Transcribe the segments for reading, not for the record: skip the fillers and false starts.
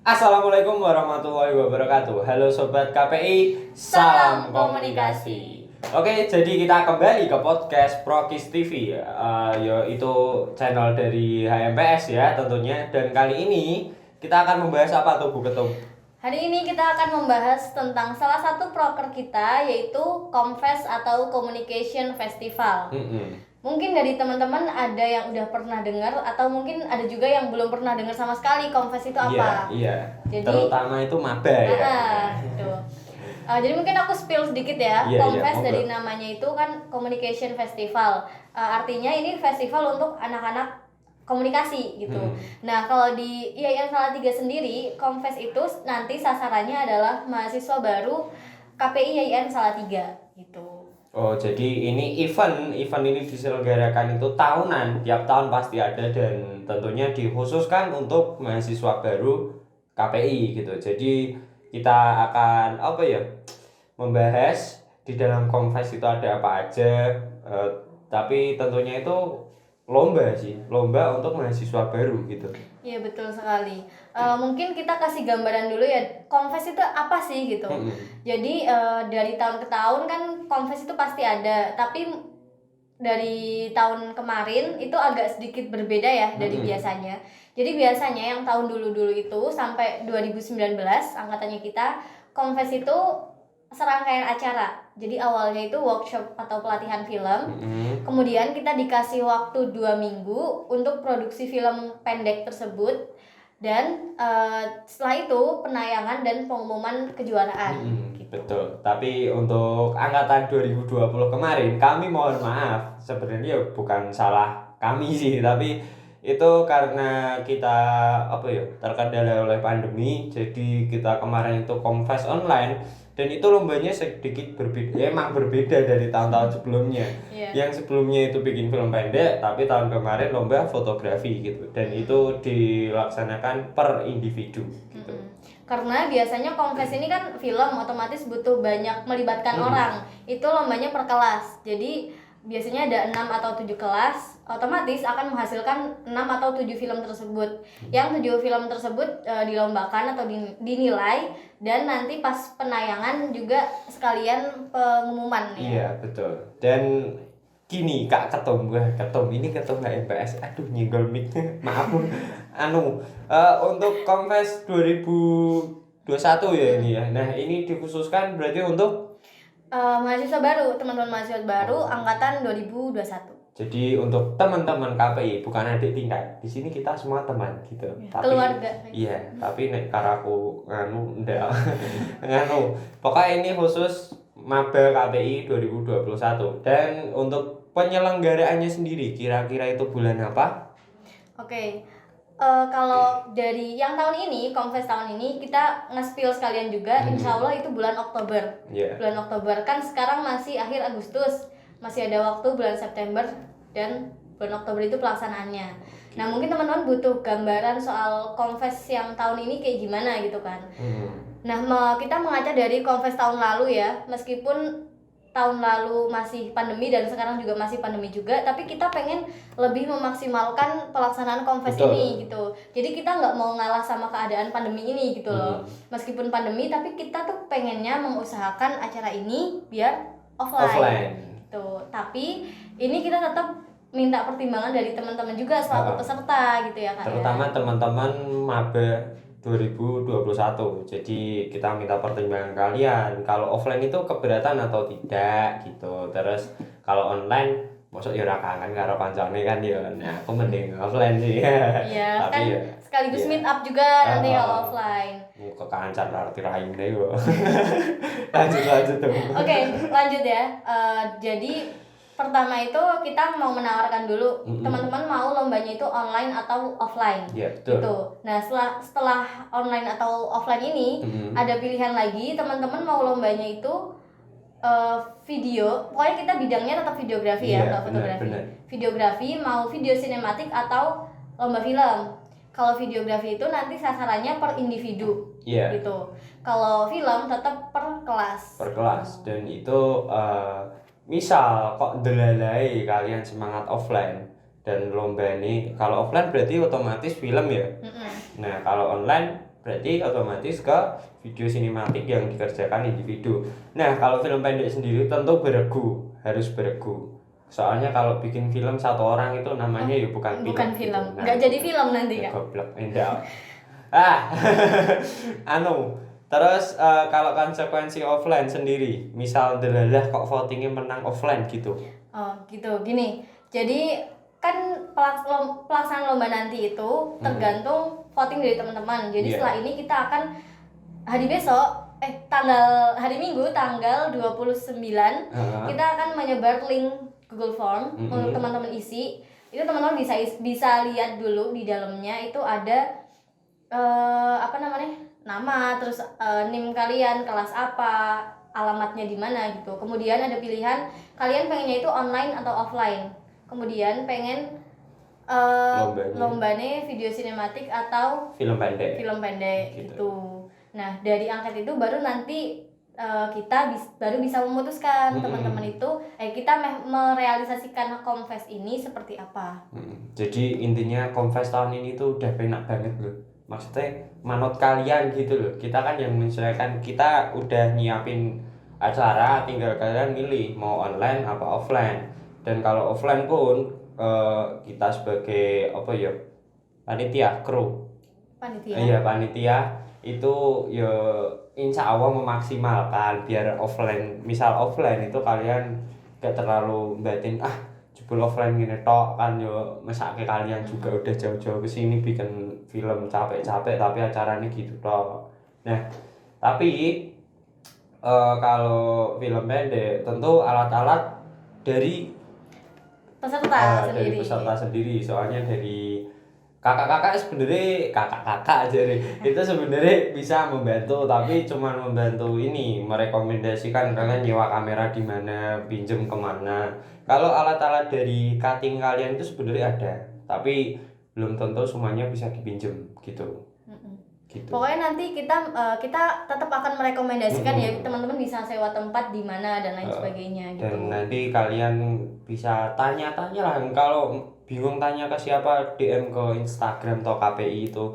Assalamualaikum warahmatullahi wabarakatuh. Halo Sobat KPI, salam komunikasi. Oke, jadi kita kembali ke podcast Prokis TV, yaitu channel dari HMPS ya tentunya. Dan kali ini kita akan membahas apa tuh Bu Ketum? Hari ini kita akan membahas tentang salah satu proker kita, yaitu Comfest atau Communication Festival. Mungkin dari teman-teman ada yang udah pernah dengar atau mungkin ada juga yang belum pernah dengar sama sekali Comfest itu apa. Iya. Jadi, terutama itu maba ya. Gitu. Jadi mungkin aku spill sedikit ya. Iya, Comfest monggo. dari namanya itu kan Communication Festival. Artinya ini festival untuk anak-anak komunikasi gitu. Nah, kalau di IAIN Salatiga sendiri, Comfest itu nanti sasarannya adalah mahasiswa baru KPI IAIN Salatiga gitu. Oh, jadi ini event ini diselenggarakan itu tahunan, tiap tahun pasti ada dan tentunya dikhususkan untuk mahasiswa baru KPI gitu. Jadi kita akan membahas di dalam Comfest itu ada apa aja, tapi tentunya itu lomba untuk mahasiswa baru gitu. Iya, betul sekali. Mungkin kita kasih gambaran dulu ya, Comfest itu apa sih gitu. Jadi dari tahun ke tahun kan Comfest itu pasti ada, tapi dari tahun kemarin itu agak sedikit berbeda ya dari biasanya. Jadi biasanya yang tahun dulu-dulu itu sampai 2019 angkatannya kita, Comfest itu serangkaian acara. Jadi awalnya itu workshop atau pelatihan film. Kemudian kita dikasih waktu 2 minggu untuk produksi film pendek tersebut. Dan setelah itu penayangan dan pengumuman kejuaraan. Gitu. Betul. Tapi untuk angkatan 2020 kemarin kami mohon maaf, sebenarnya bukan salah kami sih, tapi itu karena kita terkendala oleh pandemi. Jadi kita kemarin itu Comfest online dan itu lombanya sedikit berbeda, emang berbeda dari tahun-tahun sebelumnya. Yang sebelumnya itu bikin film pendek, tapi tahun kemarin lomba fotografi gitu, dan itu dilaksanakan per individu gitu. Karena biasanya Comfest ini kan film, otomatis butuh banyak melibatkan orang. Itu lombanya per kelas. Jadi biasanya ada 6 atau 7 kelas, otomatis akan menghasilkan 6 atau 7 film tersebut. Yang 7 film tersebut dilombakan atau dinilai, dan nanti pas penayangan juga sekalian pengumuman ya. Iya, betul. Dan gini Kak Ketum, ini Ketum HMPS, aduh nyenggol mic, maaf Bu. Untuk Comfest 2021 ya ini ya. Nah, ini dikhususkan berarti untuk mahasiswa baru, teman-teman mahasiswa baru angkatan 2021. Jadi untuk teman-teman KPI, bukan adik tingkat. Di sini kita semua teman gitu. Tapi, keluarga. Iya, tapi nek karaku ndak. Pokoknya ini khusus maba KPI 2021. Dan untuk penyelenggaraannya sendiri kira-kira itu bulan apa? Oke. Kalau dari yang tahun ini, Comfest tahun ini kita nge-spill sekalian juga, insya Allah itu bulan Oktober. Bulan Oktober, kan sekarang masih akhir Agustus, masih ada waktu bulan September dan bulan Oktober itu pelaksanaannya. Nah, mungkin teman-teman butuh gambaran soal Comfest yang tahun ini kayak gimana gitu kan. Nah, kita mengaca dari Comfest tahun lalu ya, meskipun tahun lalu masih pandemi dan sekarang juga masih pandemi juga, tapi kita pengen lebih memaksimalkan pelaksanaan Comfest ini gitu. Jadi kita nggak mau ngalah sama keadaan pandemi ini gitu loh. Meskipun pandemi, tapi kita tuh pengennya mengusahakan acara ini biar offline. Gitu. Tapi ini kita tetap minta pertimbangan dari teman-teman juga selaku peserta gitu ya Kak. Terutama teman-teman maba 2021. Jadi kita minta pertimbangan kalian kalau offline itu keberatan atau tidak gitu. Terus kalau online masuk ya ora kangen karo kancane kan ya. Nah, aku mending offline sih. Iya, kan ya, sekaligus meet up juga nanti kalau offline. Muka kancan arti rahim deh kok. lanjut tuh. Oke, lanjut ya. Jadi pertama itu kita mau menawarkan dulu, teman-teman mau lombanya itu online atau offline. Iya, betul. Gitu. Nah, setelah online atau offline ini ada pilihan lagi, teman-teman mau lombanya itu video. Pokoknya kita bidangnya tetap videografi ya, nggak fotografi. Bener. Videografi, mau video sinematik atau lomba film. Kalau videografi itu nanti sasarannya per individu. Gitu. Kalau film tetap per kelas. Per kelas, dan itu misal kok delalai kalian semangat offline dan lomba ini, kalau offline berarti otomatis film ya. Nah, kalau online berarti otomatis ke video sinematik yang dikerjakan individu. Nah, kalau film pendek sendiri tentu harus beregu. Soalnya kalau bikin film satu orang itu namanya ya bukan film. Bukan film. Gitu. Nggak jadi film nanti kan? Goblok, enggak. Terus kalau konsekuensi offline sendiri, misal delalah kok votingnya menang offline gitu. Oh, gitu. Gini. Jadi kan pelaksanaan lomba nanti itu tergantung voting dari teman-teman. Jadi setelah ini kita akan hari Minggu tanggal 29 kita akan menyebar link Google Form untuk teman-teman isi. Itu teman-teman bisa lihat dulu di dalamnya itu ada nama, terus NIM kalian, kelas apa, alamatnya di mana gitu. Kemudian ada pilihan kalian pengennya itu online atau offline. Kemudian pengen lombanya video sinematik atau film pendek gitu. Nah, dari angket itu baru nanti kita baru bisa memutuskan teman-teman itu kita merealisasikan Confest ini seperti apa. Jadi intinya Confest tahun ini tuh udah penak banget loh. Maksudnya manut kalian gitu loh. Kita kan yang menyesuaikan, kita udah nyiapin acara, tinggal kalian milih mau online apa offline. Dan kalau offline pun kita sebagai panitia itu ya insya Allah memaksimalkan biar offline, misal offline itu kalian gak terlalu batin jebul offline gini tok kan yo mesake kalian juga udah jauh-jauh ke sini bikin film capek-capek tapi acaranya gitu tok. Nah, tapi kalau film pendek tentu alat-alat dari peserta sendiri, soalnya dari kakak-kakak aja nih itu sebenarnya bisa membantu, tapi cuman membantu ini merekomendasikan kalian nyewa kamera di mana, pinjem kemana. Kalau alat-alat dari cutting kalian itu sebenarnya ada, tapi belum tentu semuanya bisa dipinjem gitu. Pokoknya nanti kita tetap akan merekomendasikan ya teman-teman bisa sewa tempat di mana dan lain sebagainya gitu. Dan nanti kalian bisa tanya-tanya lah, kalau bingung tanya ke siapa DM ke Instagram atau KPI itu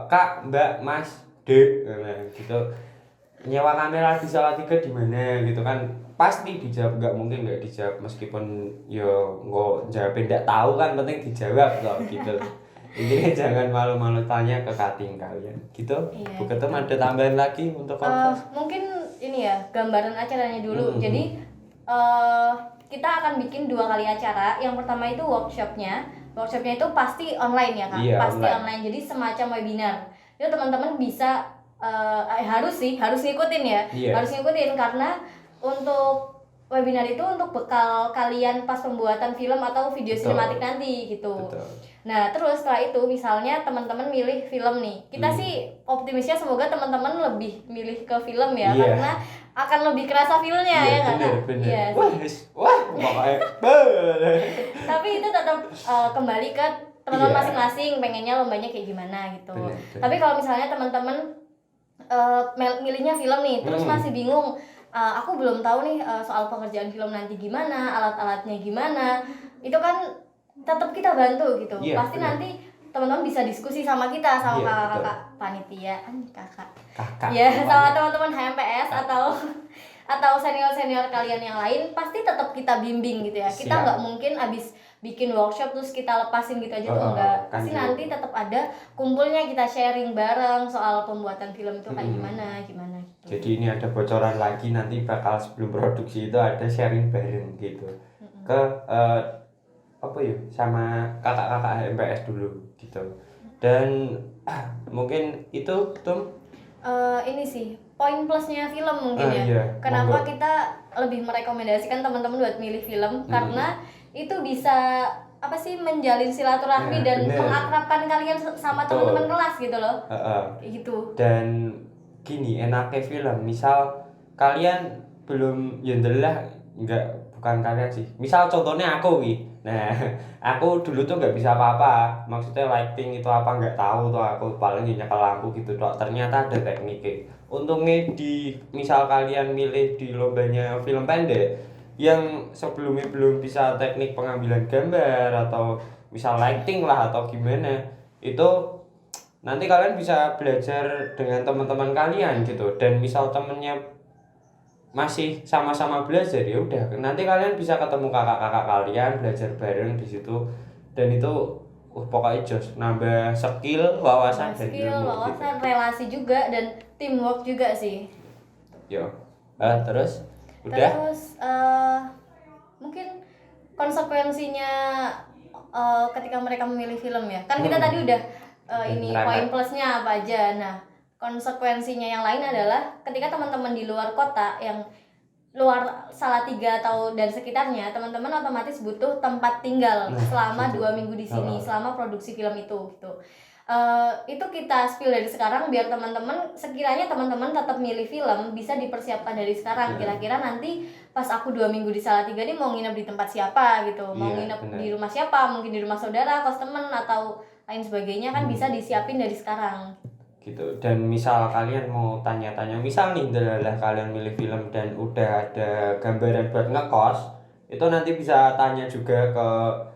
Kak, Mbak, Mas, Dek gitu, nyewa kamera di Salatiga di mana gitu kan, pasti dijawab, nggak mungkin nggak dijawab meskipun yo nggak jawabin nggak tahu kan, penting dijawab loh gitu. Intinya jangan malu-malu tanya ke cutting kalian gitu. Bu Ketum ada tambahan lagi untuk Confest? Mungkin ini ya gambaran acaranya dulu. Jadi kita akan bikin 2 kali acara. Yang pertama itu workshopnya itu pasti online ya Kak. Pasti online. Jadi semacam webinar. Itu teman-teman bisa harus ngikutin ya. Harus ngikutin karena untuk webinar itu untuk bekal kalian pas pembuatan film atau video sinematik nanti gitu. Betul. Nah, terus setelah itu misalnya teman-teman milih film nih. Kita sih optimisnya semoga teman-teman lebih milih ke film ya, karena akan lebih kerasa filmnya ya kan? Iya. Wah, pokoknya. Tapi itu tetap kembali ke teman-teman masing-masing, pengennya lombanya kayak gimana gitu. Tapi kalau misalnya teman-teman milihnya film nih, terus masih bingung, aku belum tahu nih soal pengerjaan film nanti gimana, alat-alatnya gimana, itu kan tetap kita bantu gitu. Pasti nanti teman-teman bisa diskusi sama kita, sama kakak-kakak panitia, kakak. Ya, sama teman-teman HMPS atau senior-senior kalian yang lain, pasti tetap kita bimbing gitu ya. Kita nggak mungkin abis bikin workshop terus kita lepasin gitu aja tuh enggak. Pasti nanti tetap ada kumpulnya, kita sharing bareng soal pembuatan film itu kayak gimana gitu. Jadi ini ada bocoran lagi, nanti bakal sebelum produksi itu ada sharing bareng gitu. Ke sama kakak-kakak HMPS dulu gitu. Dan mungkin itu ini sih poin plusnya film mungkin ya. Kenapa kita lebih merekomendasikan teman-teman buat milih film, karena itu bisa menjalin silaturahmi dan mengakrabkan kalian sama teman-teman kelas gitu loh. Gitu. Dan gini, enaknya film, misal kalian belum bukan kalian sih. Misal contohnya aku Nah, aku dulu tuh nggak bisa apa-apa. Maksudnya lighting itu apa nggak tahu tuh, aku paling nyekel lampu gitu doang. Ternyata ada tekniknya. Untungnya misal kalian milih di lombanya film pendek yang sebelumnya belum bisa teknik pengambilan gambar atau misal lighting lah atau gimana, itu nanti kalian bisa belajar dengan teman-teman kalian gitu. Dan misal temennya masih sama-sama belajar, ya udah nanti kalian bisa ketemu kakak-kakak kalian, belajar bareng di situ. Dan itu pokoknya jos, nambah skill, wawasan dan ilmu wawasan gitu. relasi juga dan teamwork juga sih. Yo. Terus mungkin konsekuensinya ketika mereka memilih film ya. Kan kita tadi udah ini poin plusnya apa aja. Nah, konsekuensinya yang lain adalah ketika teman-teman di luar kota, yang luar Salatiga atau dan sekitarnya, teman-teman otomatis butuh tempat tinggal selama 2 minggu di sini, selama produksi film itu gitu. Itu kita spill dari sekarang biar teman-teman, sekiranya teman-teman tetap milih film, bisa dipersiapkan dari sekarang. Kira-kira nanti pas aku 2 minggu di Salatiga nih mau nginep di tempat siapa gitu, mau nginep di rumah siapa, mungkin di rumah saudara, kos temen atau lain sebagainya, kan bisa disiapin dari sekarang gitu. Dan misal kalian mau tanya-tanya, misal nih adalah kalian milih film dan udah ada gambaran buat ngekos, itu nanti bisa tanya juga ke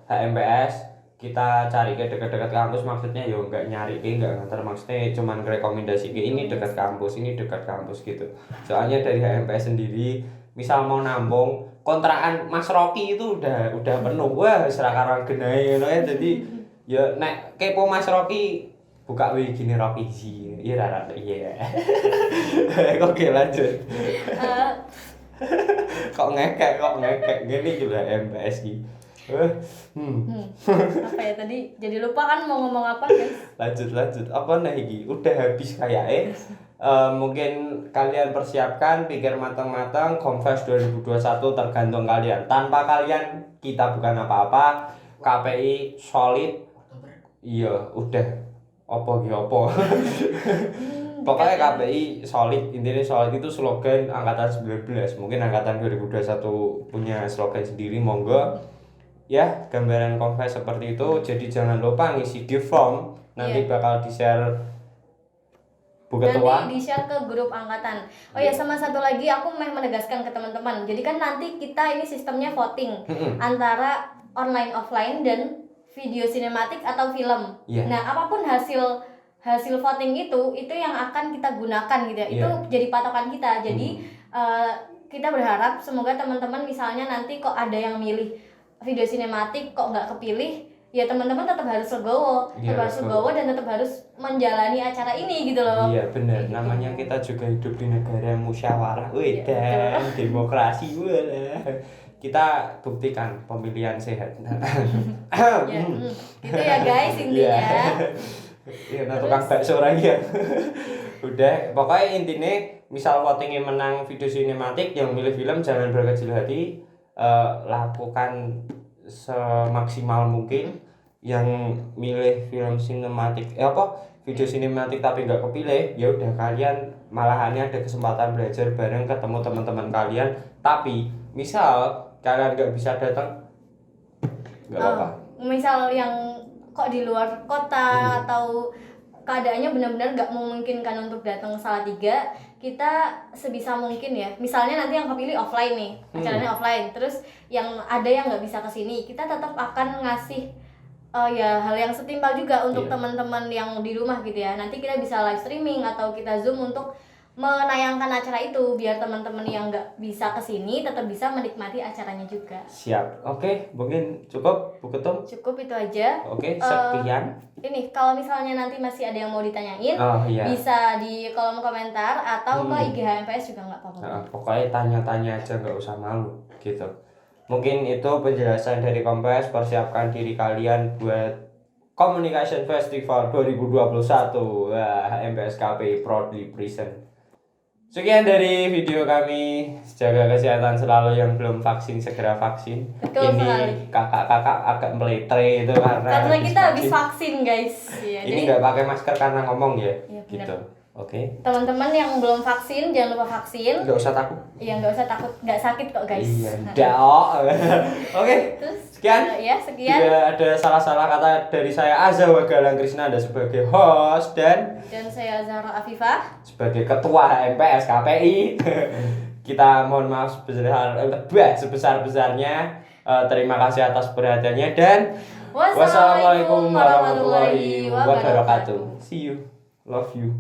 HMPS. Kita cari ke dekat-dekat kampus, maksudnya yo nggak nyari ke, nggak nganter, maksudnya cuman rekomendasi ke ini dekat kampus, ini dekat kampus gitu. Soalnya dari HMPS sendiri misal mau nambung kontrakan Mas Rocky itu udah penuh, wah sekarang genai ngono ya. Jadi ya nek kepo Mas Rocky buka wih gini Rocky sih, iya rara iya. Oke lanjut. kok ngekek gini juga MPS gitu. Apa ya tadi? Jadi lupa kan mau ngomong apa guys? Lanjut. Apa nih iki? Udah habis kayaknya. Mungkin kalian persiapkan, pikir matang-matang. Confess 2021 tergantung kalian. Tanpa kalian kita bukan apa-apa. KPI solid. Iya, udah. Opo. Pokoknya KPI solid, intinya solid itu slogan angkatan 19. Mungkin angkatan 2021 punya slogan sendiri, monggo. Ya, gambaran Confess seperti itu. Jadi jangan lupa ngisi di form. Nanti bakal di-share Bu Ketua. Nanti di-share ke grup angkatan. Oh ya, sama satu lagi aku mau menegaskan ke teman-teman. Jadi kan nanti kita ini sistemnya voting antara online offline dan video sinematik atau film. Nah, apapun hasil voting itu yang akan kita gunakan gitu ya. Itu jadi patokan kita. Jadi kita berharap semoga teman-teman misalnya nanti kok ada yang milih video sinematik kok nggak kepilih, ya teman-teman tetap harus legowo, dan tetap harus menjalani acara ini gitu loh. Iya benar. Gitu. Namanya kita juga hidup di negara musyawarah, dan demokrasi, kita buktikan pemilihan sehat. Gitu ya guys intinya. Iya, tukang bakso lagi ya. Udah, pokoknya intinya misal votingnya menang video sinematik, yang milih film jangan berkecil hati, lakukan semaksimal mungkin. Yang milih film sinematik video sinematik tapi nggak kepilih, ya udah kalian malahannya ada kesempatan belajar bareng, ketemu teman-teman kalian. Tapi misal kalian nggak bisa datang, nggak apa-apa. Misal yang kok di luar kota atau keadaannya benar-benar nggak memungkinkan untuk datang ke Salatiga, kita sebisa mungkin ya, misalnya nanti yang kepilih offline nih, acaranya offline, terus yang ada yang nggak bisa kesini, kita tetap akan ngasih ya hal yang setimpal juga untuk teman-teman yang di rumah gitu ya. Nanti kita bisa live streaming atau kita zoom untuk menayangkan acara itu biar teman-teman yang nggak bisa kesini tetap bisa menikmati acaranya juga. Siap. Oke, mungkin cukup Bu Ketum. Cukup itu aja. Oke, sekian. Ini kalau misalnya nanti masih ada yang mau ditanyain, bisa di kolom komentar atau ke IG HMPS juga nggak apa-apa. Pokoknya tanya-tanya aja, nggak usah malu gitu. Mungkin itu penjelasan dari Confess. Persiapkan diri kalian buat Communication Festival 2021. HMPS KPI proudly present. Sekian dari video kami. Jaga kesehatan selalu, yang belum vaksin segera vaksin. Betul ini sekali. Kakak-kakak agak meletre itu karena kita habis vaksin guys. Ini nggak pakai masker karena ngomong ya gitu. Oke. Teman-teman yang belum vaksin jangan lupa vaksin. Nggak usah takut. Iya, nggak usah takut, nggak sakit kok guys. Iya, Oke. Sekian. Sekian. Tidak ada salah-salah kata dari saya, Azza wa Galang Krisnanda sebagai host dan saya Zahra Afifah sebagai ketua HMPS KPI. Kita mohon maaf sebesar-besarnya. Terima kasih atas perhatiannya dan wassalamualaikum warahmatullahi wabarakatuh. See you. Love you.